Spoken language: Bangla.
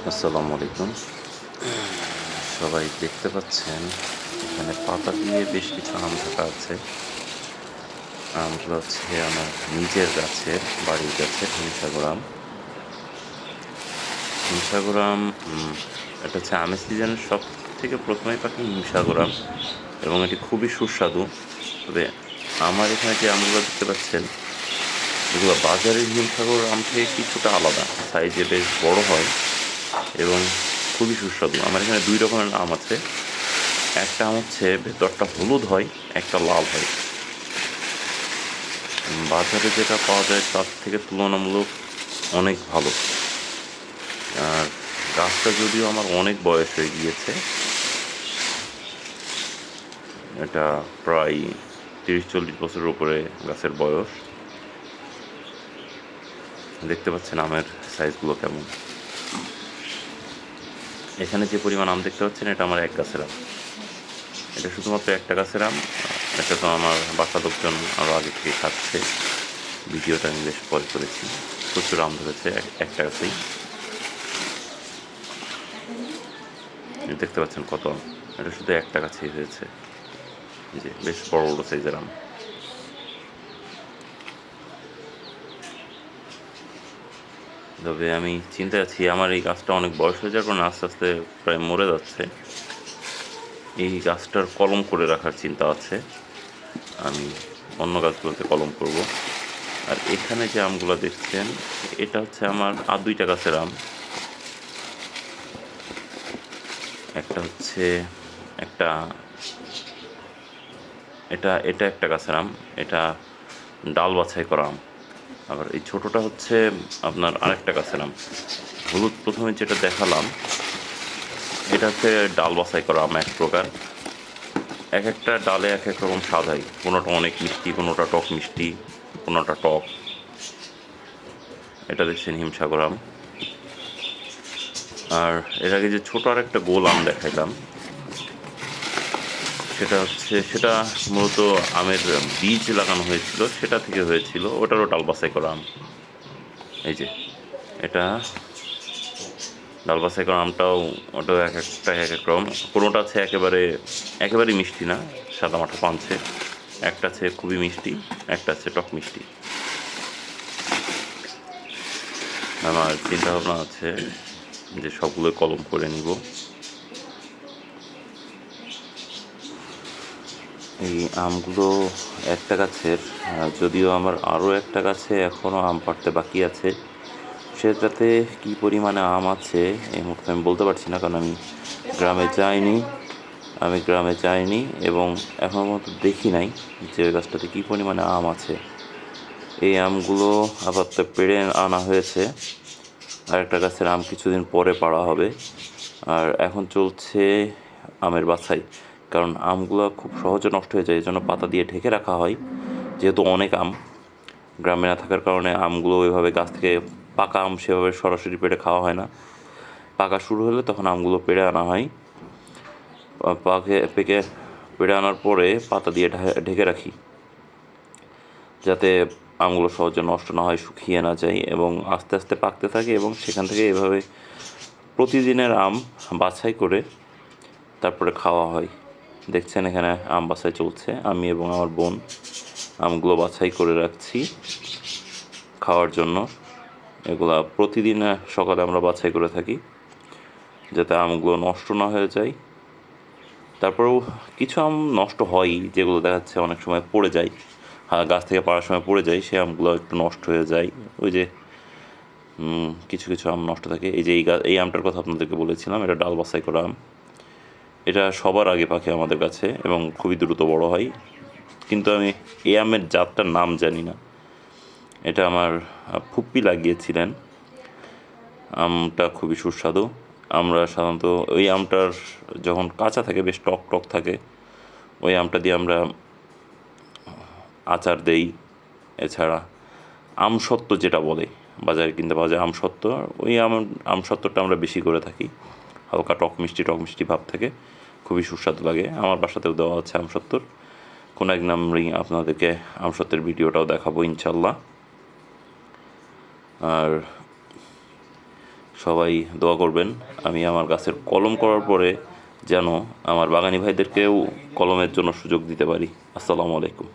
আসসালামু আলাইকুম। সবাই দেখতে পাচ্ছেন এখানে পাতা দিয়ে বেশ কিছু আম রাখা আছে। আমগুলো হচ্ছে আমার নিজের গাছের, বাড়ির গাছের হিমসাগর আম। হিমসাগর আম এটা হচ্ছে আমের সিজনের সবথেকে ১ম এই পাকে হিমসাগর আম এবং এটি খুবই সুস্বাদু। তবে আমার এখানে যে আমগুলো দেখতে পাচ্ছেন, এগুলো বাজারের হিমসাগর আম থেকে কিছুটা আলাদা। সাইজে বেশ বড় হয় এবং খুবই সুস্বাদু। আমার এখানে ২ রকমের আম আছে। একটা আম হচ্ছে ভেতরটা হলুদ হয়, একটা লাল হয়। বাজারে যেটা পাওয়া যায় তার থেকে তুলনামূলক অনেক ভালো। আর গাছটা যদিও আমার অনেক বয়স হয়ে গিয়েছে, এটা প্রায় ৩০-৪০ বছরের উপরে গাছের বয়স। দেখতে পাচ্ছেন আমের সাইজগুলো কেমন। এখানে যে পরিমাণ আম দেখতে পাচ্ছেন এটা আমার এক গাছের আম। এটা শুধুমাত্র একটা গাছের আম। এটা তো আমার বাসার লোকজন আরও আগে থেকে খাচ্ছে। ভিডিওটা আমি বেশ পরে করেছি। প্রচুর আম ধরেছে একটা গাছেই। দেখতে পাচ্ছেন কত আম। এটা শুধু একটা গাছেই হয়েছে। যে বেশ বড় বড় সাইজের আম। তবে আমি চিন্তায় আছি, আমার এই গাছটা অনেক বয়স হয়ে যাওয়ার কারণে আস্তে আস্তে প্রায় মরে যাচ্ছে। এই গাছটার কলম করে রাখার চিন্তা আছে। আমি অন্য গাছগুলোতে কলম করব। আর এখানে যে আমগুলো দেখছেন, এটা হচ্ছে আমার আর ২টা গাছের আম। একটা হচ্ছে একটা এটা এটা একটা গাছের আম। এটা ডাল বাছাই করা আম। আবার এই ছোটটা হচ্ছে আপনার আরেকটা গাছের আম। হলুদ প্রথমে যেটা দেখালাম, এটা হচ্ছে ডাল বাছাই করা আম এক প্রকার। এক একটা ডালে এক এক রকম স্বাদ হয়। কোনোটা অনেক মিষ্টি, কোনোটা টক মিষ্টি, কোনোটা টক। এটা দেখছেন হিমসাগর আম। আর এর আগে যে ছোট আরেকটা গোল আম দেখাইলাম, সেটা মূলত আমের বীজ লাগানো হয়েছিল, সেটা থেকে হয়েছিল। ওটারও ডাল বাছাই করা আম। এই যে এটা ডাল বাছাই করা আমটাও, ওটাও এক একটা এক এক রকম। কোনোটা আছে একেবারে মিষ্টি না, সাদামাটা পানছে। একটা আছে খুবই মিষ্টি, একটা আছে টক মিষ্টি। আমার চিন্তা ভাবনা আছে যে সবগুলো কলম করে নিব। এই আমগুলো একটা গাছের, যদিও আমার আরও একটা গাছে এখনও আম পাড়তে বাকি আছে। সেটাতে কী পরিমাণে আম আছে এই মুহূর্তে আমি বলতে পারছি না, কারণ আমি গ্রামে যাইনি এবং এখনও পর্যন্ত দেখি নাই যে ওই গাছটাতে কী পরিমাণে আম আছে। এই আমগুলো আপাতত পেড়ে আনা হয়েছে। আরেকটা গাছের আম কিছুদিন পরে পাড়া হবে। আর এখন চলছে আমের বাছাই, কারণ আমগুলো খুব সহজে নষ্ট হয়ে যায়, এই জন্য পাতা দিয়ে ঢেকে রাখা হয়। যেহেতু অনেক আম গ্রামে না থাকার কারণে আমগুলো ওইভাবে গাছ থেকে পাকা আম সেভাবে সরাসরি পেড়ে খাওয়া হয় না। পাকা শুরু হলে তখন আমগুলো পেড়ে আনা হয়। পেকে পেড়ে আনার পরে পাতা দিয়ে ঢেকে রাখি, যাতে আমগুলো সহজে নষ্ট না হয়, শুকিয়ে না যায় এবং আস্তে আস্তে পাকতে থাকে। এবং সেখান থেকে এভাবে প্রতিদিনের আম বাছাই করে তারপরে খাওয়া হয়। দেখছেন এখানে আম বাছাই চলছে। আমি এবং আমার বোন আমগুলো বাছাই করে রাখছি খাওয়ার জন্য। এগুলা প্রতিদিন সকালে আমরা বাছাই করে থাকি, যাতে আমগুলো নষ্ট না হয়ে যায়। তারপরেও কিছু আম নষ্ট হয়ই, যেগুলো দেখা যাচ্ছে অনেক সময় পড়ে যায়, গাছ থেকে পাড়ার সময় পড়ে যায়, সেই আমগুলো একটু নষ্ট হয়ে যায়। ওই যে কিছু কিছু আম নষ্ট থাকে। এই যে এই আমটার কথা আপনাদেরকে বলেছিলাম, এটা ডাল বাছাই করা আম। এটা সবার আগে পাকে আমাদের কাছে এবং খুবই দ্রুত বড় হয়। কিন্তু আমি এই আমের জাতটার নাম জানি না। এটা আমার ফুপ্পি লাগিয়েছিলেন। আমটা খুবই সুস্বাদু। আমরা সাধারণত ওই আমটার যখন কাঁচা থাকে বেশ টক টক থাকে, ওই আমটা দিয়ে আমরা আচার দেই। এছাড়া আমসত্ত্ব যেটা বলে, বাজারে কিনতে পাওয়া যায় আমসত্ত্ব, ওই আমসত্ত্বটা আমরা বেশি করে থাকি। হালকা টক মিষ্টি ভাব থাকে, খুবই সুস্বাদু লাগে। আমার বাসাতেও দেওয়া আছে আমসত্ত্বর। কোনো একদিন আমি আপনাদেরকে আমসত্ত্বের ভিডিওটাও দেখাবো ইনশাল্লাহ। আর সবাই দোয়া করবেন আমি আমার গাছের কলম করার পরে যেন আমার বাগানি ভাইদেরকেও কলমের জন্য সুযোগ দিতে পারি। আসসালামু আলাইকুম।